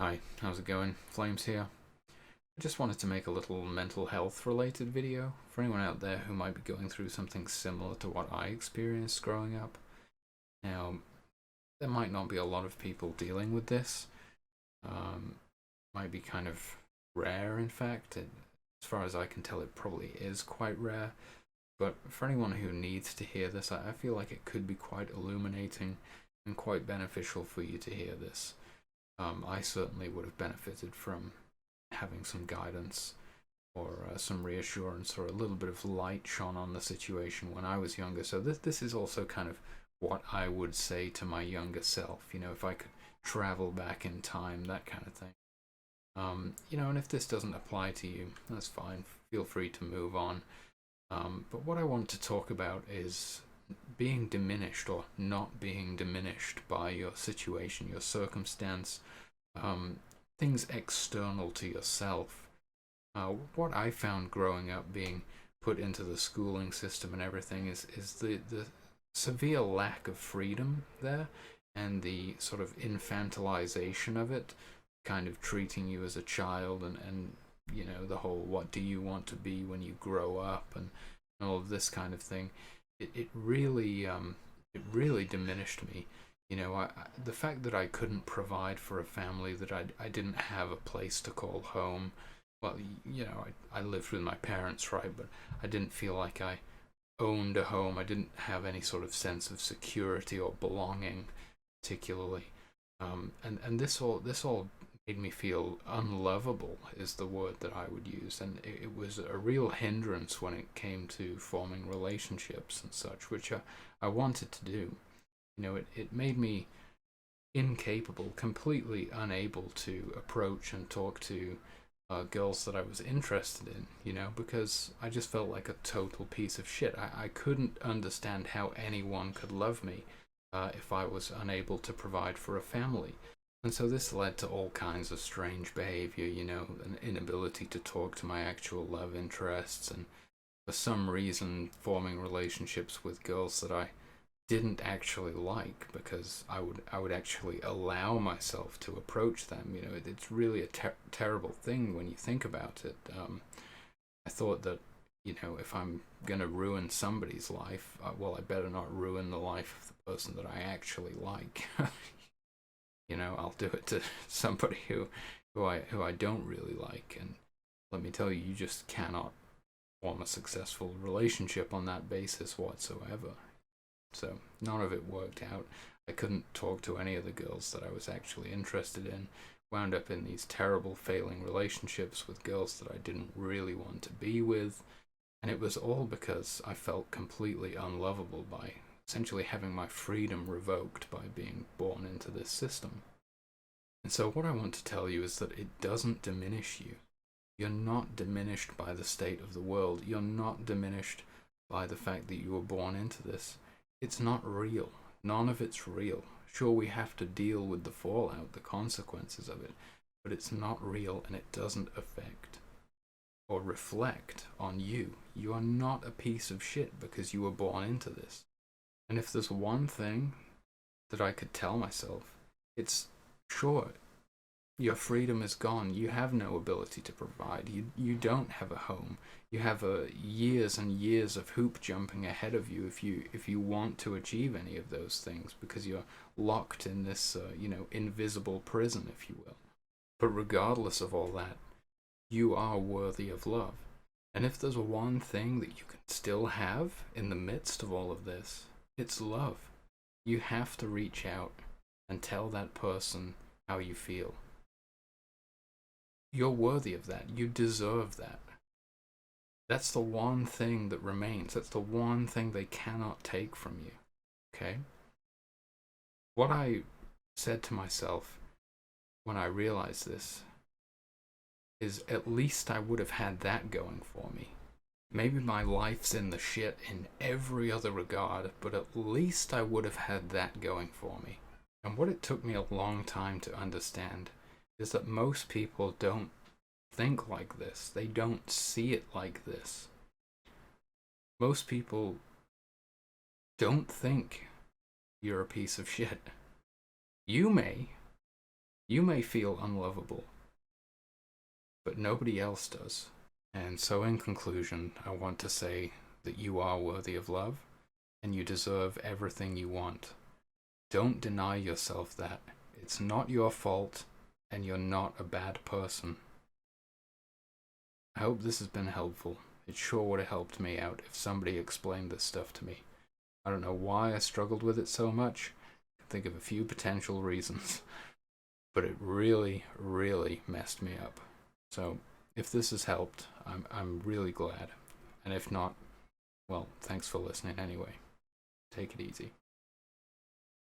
Hi, how's it going? Flames here. I just wanted to make a little mental health related video for anyone out there who might be going through something similar to what I experienced growing up. Now, there might not be a lot of people dealing with this. Um, might be kind of rare, in fact. As far as I can tell, it probably is quite rare. But for anyone who needs to hear this, I feel like it could be quite illuminating and quite beneficial for you to hear this. I certainly would have benefited from having some guidance or some reassurance or a little bit of light shone on the situation when I was younger. So this is also kind of what I would say to my younger self. If I could travel back in time, that kind of thing. And if this doesn't apply to you, that's fine. Feel free to move on. But what I want to talk about is being diminished or not being diminished by your situation, your circumstance, um, things external to yourself. What I found growing up, being put into the schooling system and everything, is the severe lack of freedom there, and the sort of infantilization of it, kind of treating you as a child, and the whole what do you want to be when you grow up, and all of this kind of thing. It really diminished me. The fact that I couldn't provide for a family, that I didn't have a place to call home. Well, I lived with my parents, right? But I didn't feel like I owned a home. I didn't have any sort of sense of security or belonging, particularly. And this all made me feel unlovable, is the word that I would use, and it was a real hindrance when it came to forming relationships and such, which I wanted to do. It made me incapable, completely unable to approach and talk to girls that I was interested in, because I just felt like a total piece of shit. I couldn't understand how anyone could love me if I was unable to provide for a family. And so this led to all kinds of strange behavior, an inability to talk to my actual love interests, and for some reason forming relationships with girls that I didn't actually like, because I would actually allow myself to approach them. It's really a terrible thing when you think about it. I thought that if I'm gonna ruin somebody's life, well, I better not ruin the life of the person that I actually like. I'll do it to somebody who I don't really like, and let me tell you, you just cannot form a successful relationship on that basis whatsoever. So none of it worked out. I couldn't talk to any of the girls that I was actually interested in. Wound up in these terrible failing relationships with girls that I didn't really want to be with. And it was all because I felt completely unlovable by essentially having my freedom revoked by being born into this system. And so, what I want to tell you is that it doesn't diminish you. You're not diminished by the state of the world. You're not diminished by the fact that you were born into this. It's not real. None of it's real. Sure, we have to deal with the fallout, the consequences of it, but it's not real, and it doesn't affect or reflect on you. You are not a piece of shit because you were born into this. And if there's one thing that I could tell myself, it's sure, your freedom is gone. You have no ability to provide. You don't have a home. You have years and years of hoop jumping ahead of you if you want to achieve any of those things, because you're locked in this invisible prison, if you will. But regardless of all that, you are worthy of love. And if there's one thing that you can still have in the midst of all of this, it's love. You have to reach out and tell that person how you feel. You're worthy of that. You deserve that. That's the one thing that remains. That's the one thing they cannot take from you. Okay? What I said to myself when I realized this is, at least I would have had that going for me. Maybe my life's in the shit in every other regard, but at least I would have had that going for me. And what it took me a long time to understand is that most people don't think like this. They don't see it like this. Most people don't think you're a piece of shit. You may. You may feel unlovable, but nobody else does. And so, in conclusion, I want to say that you are worthy of love and you deserve everything you want. Don't deny yourself that. It's not your fault and you're not a bad person. I hope this has been helpful. It sure would have helped me out if somebody explained this stuff to me. I don't know why I struggled with it so much. I can think of a few potential reasons. But it really, really messed me up. So if this has helped, I'm really glad. And if not, well, thanks for listening anyway. Take it easy.